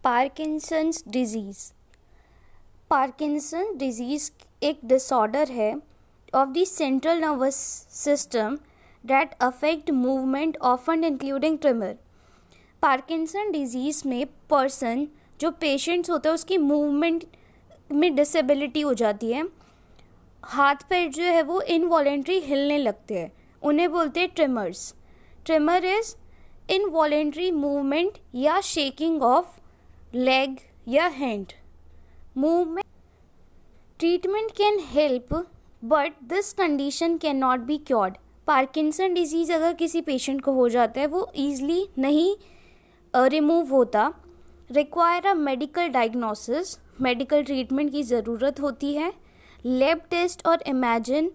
Parkinson's disease. Parkinson disease एक disorder है of the central nervous system that affect movement often including trimmer. Parkinson disease में person जो patients होता है उसकी मूवमेंट में डिसेबिलिटी हो जाती है, हाथ पैर जो है वो इनवॉलेंट्री हिलने लगते हैं, उन्हें बोलते हैं trimmers. Trimmer is involuntary movement या शेकिंग ऑफ लेग या hand movement. Treatment can help but this condition can not be cured. Parkinson disease अगर किसी पेशेंट को हो जाता है वो ईज़िली नहीं रिमूव होता, require a medical diagnosis, medical treatment की ज़रूरत होती है। लैब टेस्ट और imaging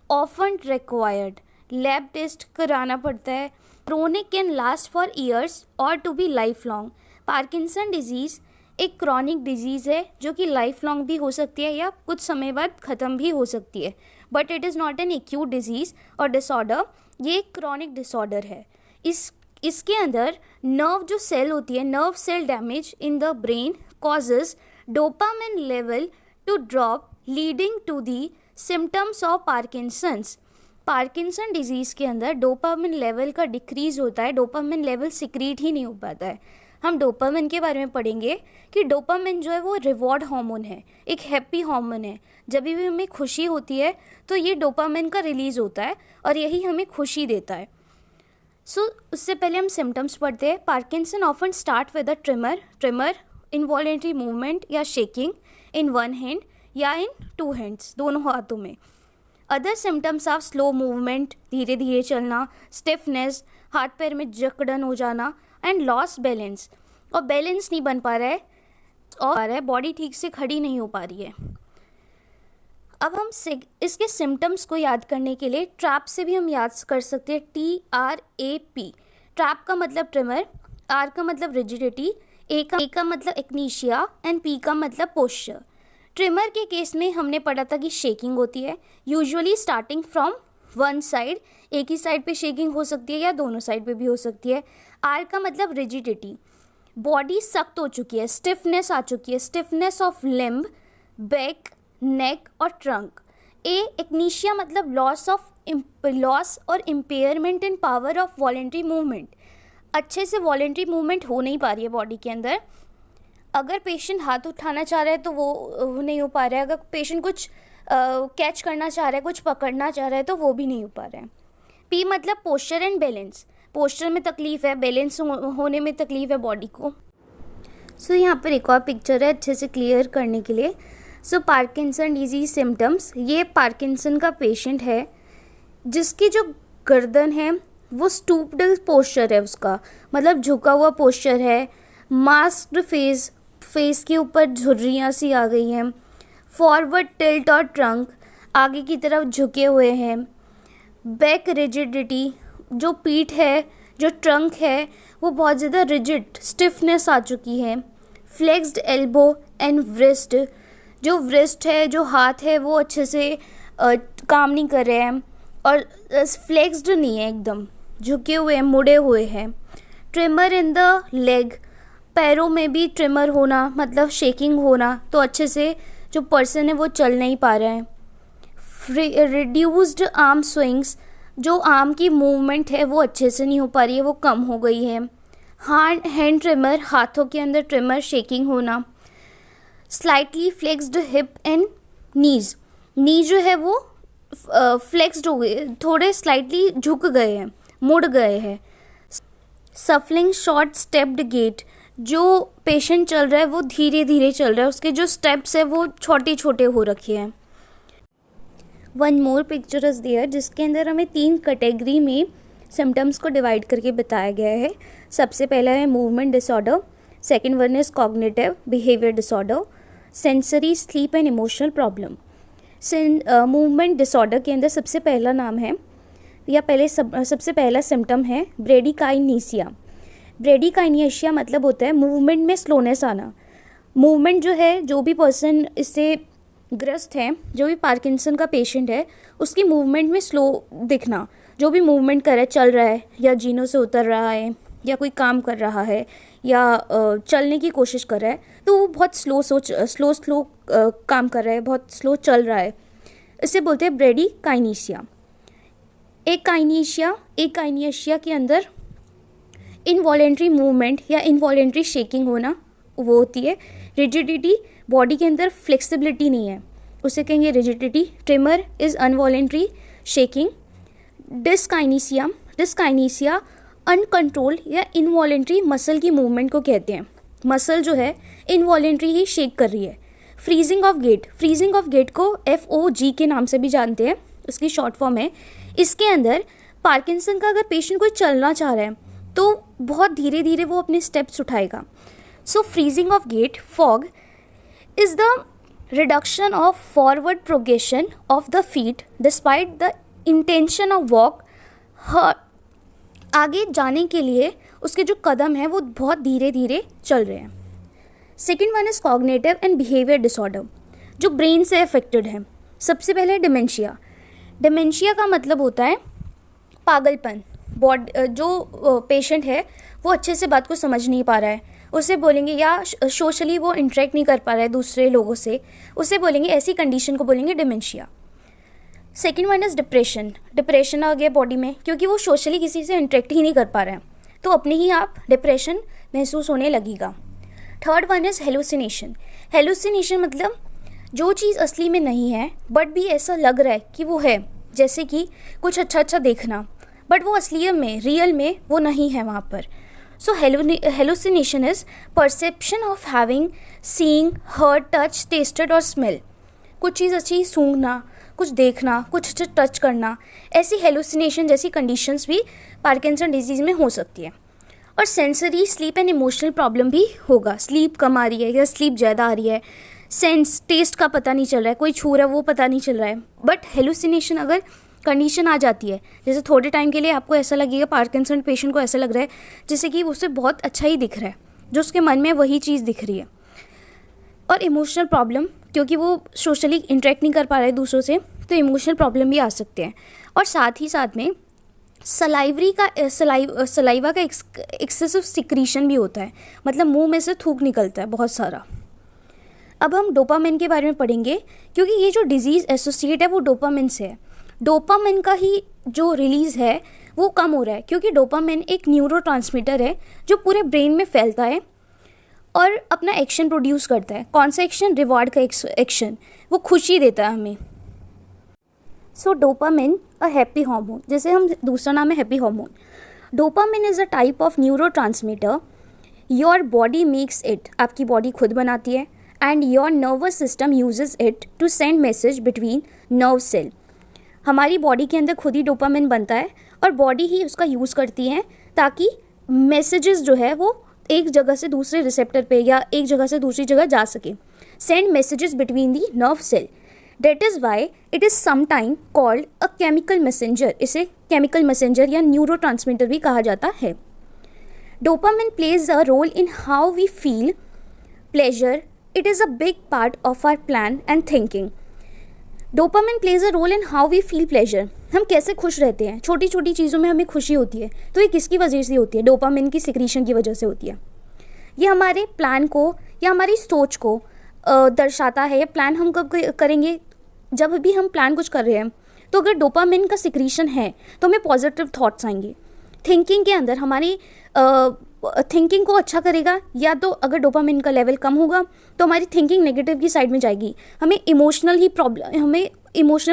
often required, lab test कराना पड़ता है। Chronic can last for years और to be lifelong. Parkinson disease एक क्रॉनिक डिजीज़ है जो कि लाइफ लॉन्ग भी हो सकती है या कुछ समय बाद ख़त्म भी हो सकती है, but it is not an acute disease और डिसऑर्डर, ये एक क्रॉनिक डिसऑर्डर है। इसके अंदर नर्व जो सेल होती है, nerve cell damage in the brain causes dopamine level to drop leading to the symptoms of Parkinson's. Parkinson disease के अंदर डोपामिन लेवल का डिक्रीज़ होता है, डोपामिन लेवल सिक्रीट ही नहीं हो पाता है। हम डोपामिन के बारे में पढ़ेंगे कि डोपामिन जो है वो रिवॉर्ड हार्मोन है, एक हैप्पी हार्मोन है। जब भी हमें खुशी होती है तो ये डोपामिन का रिलीज़ होता है और यही हमें खुशी देता है। उससे पहले हम सिम्टम्स पढ़ते हैं। Parkinson often start with a trimmer involuntary movement या शेकिंग इन वन हैंड या इन टू हैंड्स, दोनों हाथों में। Other symptoms of slow movement, धीरे धीरे चलना, स्टिफनेस, हाथ पैर में जकड़न हो जाना एंड लॉस बैलेंस, और बैलेंस नहीं बन पा रहा है और बॉडी ठीक से खड़ी नहीं हो पा रही है। अब हम इसके सिम्टम्स को याद करने के लिए ट्रैप से भी हम याद कर सकते हैं। TRAP। ट्रैप का मतलब ट्रिमर, R का मतलब रिजिडिटी, A का मतलब एक्नीशिया एंड P का मतलब पोस्चर। ट्रिमर के केस में हमने पढ़ा था कि शेकिंग होती है, usually starting from one side, एक ही साइड पे शेकिंग हो सकती है या दोनों साइड पे भी हो सकती है। आर का मतलब रिजिडिटी, बॉडी सख्त हो चुकी है, स्टिफनेस आ चुकी है, स्टिफनेस ऑफ लिम्ब, बैक, नेक और ट्रंक। ए एक्नीशिया मतलब लॉस और impairment in power of voluntary movement, अच्छे से वॉलेंट्री मूवमेंट हो नहीं पा रही है बॉडी के अंदर। अगर पेशेंट हाथ उठाना चाह रहा है तो वो नहीं हो पा रहा है, अगर पेशेंट कुछ कैच करना चाह रहा है, कुछ पकड़ना चाह रहा है तो वो भी नहीं हो पा रहा है। पी मतलब पोस्चर एंड बैलेंस, पोस्चर में तकलीफ़ है, बैलेंस होने में तकलीफ़ है बॉडी को। यहाँ पर एक और पिक्चर है अच्छे से क्लियर करने के लिए। पार्किंसन डिजीज सिम्टम्स, ये पार्किंसन का पेशेंट है जिसकी जो गर्दन है वो स्टूप्ड पोस्चर है, उसका मतलब झुका हुआ पोस्चर है। मास्क्ड फेस के ऊपर झुर्रियाँ सी आ गई हैं। फॉरवर्ड टिल्ट और ट्रंक, आगे की तरफ झुके हुए हैं। बैक रिजिडिटी, जो पीठ है, जो ट्रंक है वो बहुत ज़्यादा रिजिड, स्टिफनेस आ चुकी है। फ्लेक्स्ड एल्बो एंड व्रिस्ट, जो व्रिस्ट है, जो हाथ है वो अच्छे से काम नहीं कर रहे हैं और फ्लेक्स्ड नहीं है, एकदम झुके हुए हैं, मुड़े हुए हैं। ट्रिमर इन द लेग, पैरों में भी ट्रिमर होना मतलब शेकिंग होना, तो अच्छे से जो पर्सन है वो चल नहीं पा रहे हैं। रिड्यूस्ड आर्म स्विंग्स, जो आर्म की मूवमेंट है वो अच्छे से नहीं हो पा रही है, वो कम हो गई है। हैंड ट्रिमर, हाथों के अंदर ट्रिमर, शेकिंग होना। स्लाइटली फ्लेक्स्ड हिप एंड नीज, नी जो है वो फ्लेक्स्ड हो गए, थोड़े स्लाइटली झुक गए हैं, मुड़ गए हैं। सफलिंग शॉर्ट स्टेप्ड गेट, जो पेशेंट चल रहा है वो धीरे धीरे चल रहा है, उसके जो स्टेप्स है वो छोटे छोटे हो रखे हैं। One more picture is there, जिसके अंदर हमें 3 कैटेगरी में सिम्टम्स को डिवाइड करके बताया गया है। सबसे पहला है movement disorder, second one is cognitive behaviour disorder, sensory sleep and emotional problem. Movement disorder के अंदर सबसे पहला नाम है या सबसे पहला सिम्टम है ब्रेडिकाइनेसिया। ब्रेडिकाइनेसिया मतलब होता है मूवमेंट में स्लोनेस आना। मूवमेंट जो है, जो भी पर्सन इससे ग्रस्त है, जो भी पार्किंसन का पेशेंट है, उसकी मूवमेंट में स्लो दिखना, जो भी मूवमेंट कर रहा है, चल रहा है या जीनों से उतर रहा है या कोई काम कर रहा है या चलने की कोशिश कर रहा है, तो वो बहुत स्लो काम कर रहा है, बहुत स्लो चल रहा है, इसे बोलते हैं ब्रेडीकाइनेसिया। एकाइनेशिया के अंदर इनवॉलेंट्री मूवमेंट या इनवॉलेंट्री शेकिंग होना वो होती है। रिजिडिटी, बॉडी के अंदर फ्लेक्सिबिलिटी नहीं है, उसे कहेंगे rigidity. Tremor is involuntary shaking. Dyskinesia uncontrolled या इनवॉलेंट्री मसल की मूवमेंट को कहते हैं। मसल जो है इनवॉलेंट्री ही शेक कर रही है। फ्रीजिंग ऑफ गेट को FOG के नाम से भी जानते हैं, उसकी शॉर्ट फॉर्म है। इसके अंदर पार्किंसन का अगर पेशेंट कोई चलना चाह रहा है तो बहुत धीरे धीरे वो अपने स्टेप्स उठाएगा। So freezing of gait, FOG is the reduction of forward progression of the feet despite the intention of walk. आगे जाने के लिए उसके जो कदम हैं वो बहुत धीरे धीरे चल रहे हैं। Second one is cognitive and behaviour disorder, जो ब्रेन से अफेक्टेड है। सबसे पहले डिमेंशिया का मतलब होता है पागलपन। जो पेशेंट है वो अच्छे से बात को समझ नहीं पा रहा है, उसे बोलेंगे, या सोशली वो इंटरेक्ट नहीं कर पा रहा है दूसरे लोगों से, उसे बोलेंगे, ऐसी कंडीशन को बोलेंगे dementia. Second one is depression आ गया बॉडी में, क्योंकि वो सोशली किसी से इंटरेक्ट ही नहीं कर पा रहे हैं, तो अपने ही आप डिप्रेशन महसूस होने लगेगा। थर्ड वन इज़ हेलुसिनेशन मतलब जो चीज़ असली में नहीं है बट भी ऐसा लग रहा है कि वो है, जैसे कि कुछ अच्छा देखना, बट वो असलियत में रियल में वो नहीं है वहाँ पर। So hallucination is perception of having seeing, heard, touch, tasted और स्मेल। कुछ चीज़ अच्छी सूंघना, कुछ देखना, कुछ अच्छा टच करना, ऐसी हेलुसिनेशन जैसी कंडीशंस भी पार्किंसन डिजीज़ में हो सकती है। और sensory, sleep and emotional problem भी होगा। स्लीप कम आ रही है या स्लीप ज़्यादा आ रही है, सेंस, टेस्ट का पता नहीं चल रहा है, कोई छू रहा है वो पता नहीं चल रहा है। बट हेलुसिनेशन अगर कंडीशन आ जाती है, जैसे थोड़े टाइम के लिए आपको ऐसा लगेगा, पार्किंसन पेशेंट को ऐसा लग रहा है जैसे कि उसे बहुत अच्छा ही दिख रहा है, जो उसके मन में वही चीज़ दिख रही है। और इमोशनल प्रॉब्लम, क्योंकि वो सोशली इंटरेक्ट नहीं कर पा रहे दूसरों से, तो इमोशनल प्रॉब्लम भी आ सकते हैं। और साथ ही साथ में सलाइवा का एक्सेसिव सिक्रीशन भी होता है, मतलब मुंह में से थूक निकलता है बहुत सारा। अब हम डोपामिन के बारे में पढ़ेंगे, क्योंकि ये जो डिजीज़ एसोसिएट है वो डोपामिन से है। डोपामिन का ही जो रिलीज़ है वो कम हो रहा है, क्योंकि डोपामिन एक न्यूरोट्रांसमीटर है जो पूरे ब्रेन में फैलता है और अपना एक्शन प्रोड्यूस करता है। कौन सा एक्शन? रिवार्ड का एक्शन, वो खुशी देता है हमें। So dopamine a happy hormone, जैसे हम दूसरा नाम है happy hormone. Dopamine is a type of neurotransmitter, your body makes it, आपकी बॉडी खुद बनाती है, and your nervous system uses it to send message between nerve cell. हमारी बॉडी के अंदर खुद ही डोपामिन बनता है और बॉडी ही उसका यूज़ करती है ताकि मैसेजेस जो है वो एक जगह से दूसरे रिसेप्टर पे या एक जगह से दूसरी जगह जा सके। Send messages between the nerve cell, that is why it is sometime called a chemical messenger. इसे केमिकल मैसेंजर या न्यूरोट्रांसमीटर भी कहा जाता है। Dopamine plays a role in how we feel pleasure, it is a big part of our plan and thinking. Dopamine plays a role in how we feel pleasure, हम कैसे खुश रहते हैं, छोटी छोटी चीज़ों में हमें खुशी होती है, तो ये किसकी वजह से होती है? डोपामिन की सिक्रीशन की वजह से होती है। ये हमारे प्लान को या हमारी सोच को दर्शाता है। ये प्लान हम कब करेंगे? जब भी हम प्लान कुछ कर रहे हैं, तो अगर डोपामिन का सिक्रीशन है तो हमें पॉजिटिव थॉट्स आएंगे। थिंकिंग के अंदर हमारी थिंकिंग को अच्छा करेगा, या तो अगर डोपामिन का लेवल कम होगा तो हमारी थिंकिंग नेगेटिव की साइड में जाएगी। हमें इमोशनल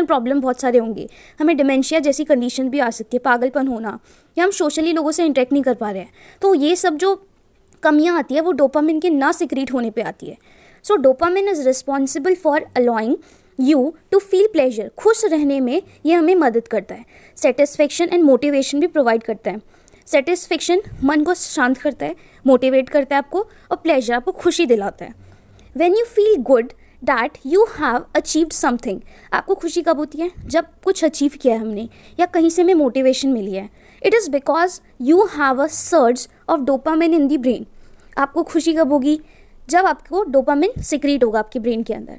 प्रॉब्लम बहुत सारे होंगे। हमें डिमेंशिया जैसी कंडीशन भी आ सकती है, पागलपन होना, या हम सोशली लोगों से इंटरेक्ट नहीं कर पा रहे हैं। तो ये सब जो कमियां आती है वो डोपामिन के ना सिक्रीट होने पे आती है। So dopamine is responsible for allowing you to feel pleasure, खुश रहने में ये हमें मदद करता है। सेटिस्फेक्शन एंड मोटिवेशन भी प्रोवाइड करता है। सेटिस्फेक्शन मन को शांत करता है, मोटिवेट करता है आपको, और प्लेजर आपको खुशी दिलाता है। When you feel good that you have achieved something, आपको खुशी कब होती है? जब कुछ अचीव किया है हमने या कहीं से हमें मोटिवेशन मिली है। It is because you have a surge of dopamine in the brain. आपको खुशी कब होगी? जब आपको डोपामिन सिक्रीट होगा आपके ब्रेन के अंदर।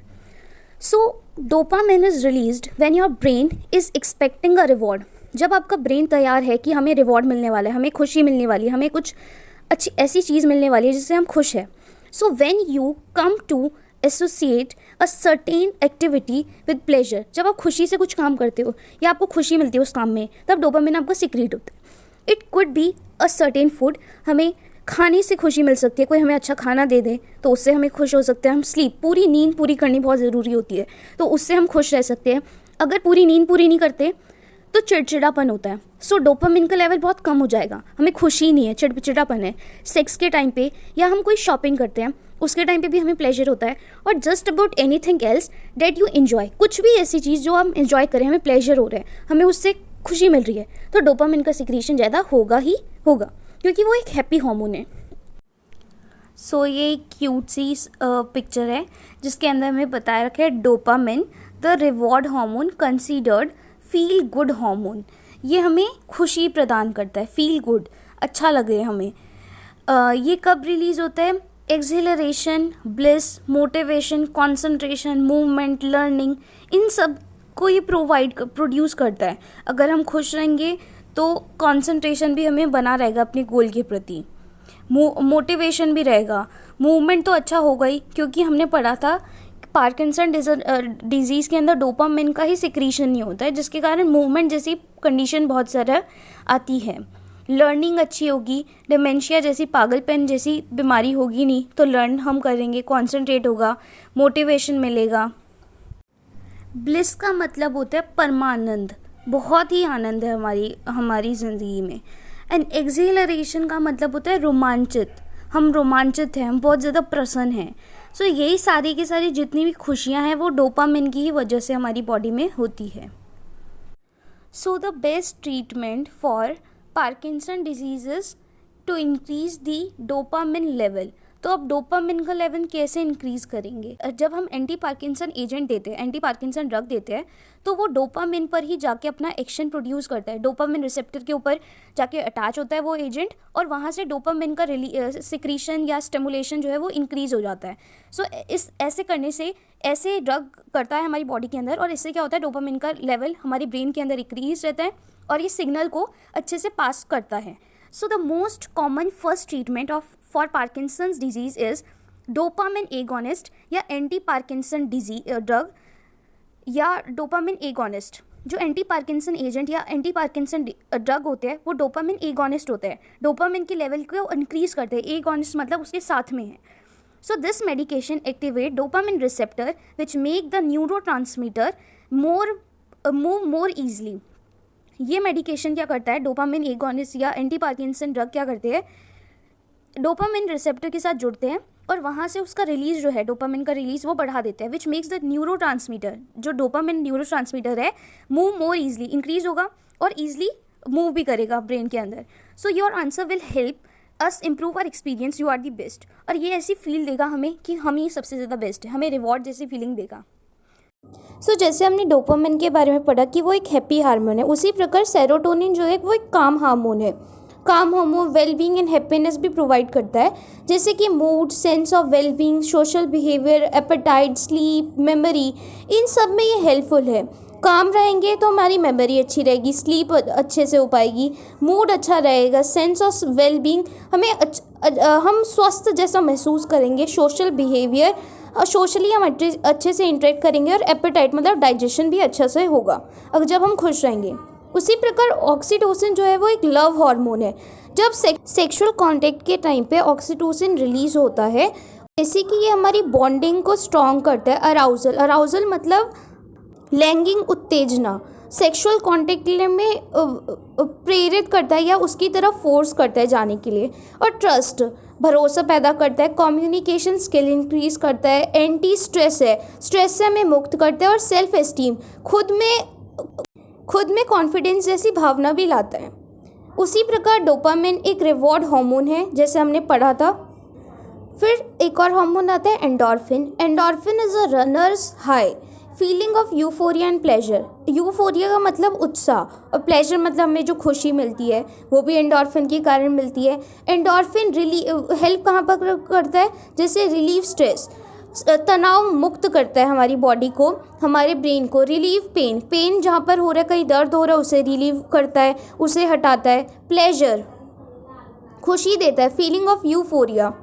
So dopamine is released when your brain is expecting a reward. जब आपका ब्रेन तैयार है कि हमें रिवॉर्ड मिलने वाला है, हमें खुशी मिलने वाली है, हमें कुछ अच्छी ऐसी चीज़ मिलने वाली है जिससे हम खुश हैं, so when you come to associate a certain activity with pleasure, जब आप खुशी से कुछ काम करते हो या आपको खुशी मिलती है उस काम में, तब डोपामिन आपका सीक्रेट होता है। It could be a certain food, हमें खाने से खुशी मिल सकती है, कोई हमें अच्छा खाना दे दे तो उससे हमें खुश हो सकते हैं। हम स्लीप, पूरी नींद पूरी करनी बहुत ज़रूरी होती है, तो उससे हम खुश रह सकते हैं। अगर पूरी नींद पूरी नहीं करते तो चिड़चिड़ापन होता है, सो डोपामिन का लेवल बहुत कम हो जाएगा, हमें खुशी नहीं है, चिड़चिड़ापन है। सेक्स के टाइम पे या हम कोई शॉपिंग करते हैं उसके टाइम पे भी हमें प्लेजर होता है, और just about anything else that you enjoy, कुछ भी ऐसी चीज़ जो हम एंजॉय करें, हमें प्लेजर हो रहा है, हमें उससे खुशी मिल रही है, तो डोपामिन का सिक्रीशन ज़्यादा होगा ही होगा, क्योंकि वो एक हैप्पी हार्मोन है। सो ये एक क्यूट सी पिक्चर है जिसके अंदर हमें बताया रखा है dopamine the reward hormone considered feel good hormone. ये हमें खुशी प्रदान करता है, फील गुड, अच्छा लगे हमें। ये कब रिलीज़ होता है? Acceleration, bliss, motivation, concentration, movement, learning, इन सब को ये प्रोड्यूस करता है। अगर हम खुश रहेंगे तो कंसंट्रेशन भी हमें बना रहेगा अपने गोल के प्रति, मोटिवेशन भी रहेगा, मूवमेंट तो अच्छा होगा ही, क्योंकि हमने पढ़ा था पार्किंसन डिजीज़ के अंदर डोपामिन का ही सिक्रीशन नहीं होता है, जिसके कारण मूवमेंट जैसी कंडीशन बहुत सारा आती है। लर्निंग अच्छी होगी, डिमेंशिया जैसी, पागलपन जैसी बीमारी होगी नहीं, तो लर्न हम करेंगे, कॉन्सेंट्रेट होगा, मोटिवेशन मिलेगा। ब्लिस का मतलब होता है परमानंद, बहुत ही आनंद है हमारी ज़िंदगी में। एंड एक्सिलरेशन का मतलब होता है रोमांचित, हम रोमांचित हैं, हम बहुत ज़्यादा प्रसन्न हैं। सो यही सारी की सारी जितनी भी खुशियाँ हैं वो डोपामिन की ही वजह से हमारी बॉडी में होती है। So the best treatment for Parkinson disease is to increase the dopamine level. तो अब डोपामिन का लेवल कैसे इंक्रीज़ करेंगे? जब हम एंटी पार्किंसन एजेंट देते हैं, एंटी पार्किंसन ड्रग देते हैं, तो वो डोपामिन पर ही जाके अपना एक्शन प्रोड्यूस करता है, डोपामिन रिसेप्टर के ऊपर जाके अटैच होता है वो एजेंट, और वहाँ से डोपामिन का सिक्रीशन या स्टिमुलेशन जो है वो इंक्रीज़ हो जाता है। सो ऐसे करने से, ऐसे ड्रग करता है हमारी बॉडी के अंदर, और इससे क्या होता है, डोपामिन का लेवल हमारी ब्रेन के अंदर इंक्रीज रहता है और ये सिग्नल को अच्छे से पास करता है। So the most common first treatment for Parkinson's disease is dopamine agonist या एंटी पार्किंसन ड्रग या डोपामिन एगोनिस्ट। जो एंटी पार्किंसन एजेंट या एंटी पार्किंसन ड्रग होते हैं वो डोपामिन एगोनिस्ट होते हैं, डोपामिन के लेवल को इंक्रीज करते हैं, एगोनिस्ट मतलब उसके साथ में है। So this medication activate dopamine receptor which make the neurotransmitter move more easily। ये मेडिकेशन क्या करता है, डोपामिन एगोनिस्ट या एंटी पार्किंसन ड्रग क्या करते हैं, डोपामिन रिसेप्टर के साथ जुड़ते हैं और वहाँ से उसका रिलीज जो है, डोपामिन का रिलीज वो बढ़ा देते हैं, विच मेक्स द न्यूरोट्रांसमीटर, जो डोपामिन न्यूरोट्रांसमीटर है, मूव मोर ईजिली, इंक्रीज होगा और ईजिली मूव भी करेगा ब्रेन के अंदर। So your answer will help us improve our experience, you are the best. और ये ऐसी फील देगा हमें कि हम ही सबसे ज़्यादा बेस्ट है, हमें रिवॉर्ड जैसी फीलिंग देगा। जैसे हमने डोपामिन के बारे में पढ़ा कि वो एक हैप्पी हार्मोन है, उसी प्रकार सेरोटोनिन जो है वो एक काम हार्मोन है। Calm hormone wellbeing and happiness भी प्रोवाइड करता है, जैसे कि mood, sense of wellbeing, social behaviour, appetite, sleep, memory, इन सब में ये हेल्पफुल है। काम रहेंगे तो हमारी मेमोरी अच्छी रहेगी, स्लीप अच्छे से हो पाएगी, मूड अच्छा रहेगा, सेंस ऑफ वेलबींग हम स्वस्थ जैसा महसूस करेंगे, सोशल बिहेवियर सोशली हम अच्छे से इंटरेक्ट करेंगे, और एपेटाइट मतलब डाइजेशन भी अच्छा से होगा अगर जब हम खुश रहेंगे। उसी प्रकार ऑक्सीटोसिन जो है वो एक लव हार्मोन है। जब सेक्सुअल कांटेक्ट के टाइम पे ऑक्सीटोसिन रिलीज होता है, जैसे कि ये हमारी बॉन्डिंग को स्ट्रॉन्ग करता है। अराउजल मतलब लैंगिक उत्तेजना, सेक्सुअल कांटेक्ट में प्रेरित करता है या उसकी तरफ फोर्स करता है जाने के लिए। और ट्रस्ट, भरोसा पैदा करता है, कम्युनिकेशन स्किल इंक्रीज करता है, एंटी स्ट्रेस है, स्ट्रेस से हमें मुक्त करता है, और सेल्फ एस्टीम, खुद में कॉन्फिडेंस जैसी भावना भी लाता है। उसी प्रकार डोपामिन एक रिवॉर्ड हार्मोन है, जैसे हमने पढ़ा था। फिर एक और हार्मोन आता है endorphin. Endorphin is a runners high feeling of euphoria and pleasure. Euphoria का मतलब उत्साह, और प्लेजर मतलब हमें जो खुशी मिलती है वो भी एंडोर्फिन के कारण मिलती है। एंडोर्फिन हेल्प कहाँ पर करता है, जैसे रिलीव स्ट्रेस, तनाव मुक्त करता है हमारी बॉडी को, हमारे ब्रेन को। रिलीव पेन, पेन जहाँ पर हो रहा है, कहीं दर्द हो रहा है, उसे रिलीव करता है, उसे हटाता है। प्लेजर, खुशी देता है, फीलिंग ऑफ यूफोरिया।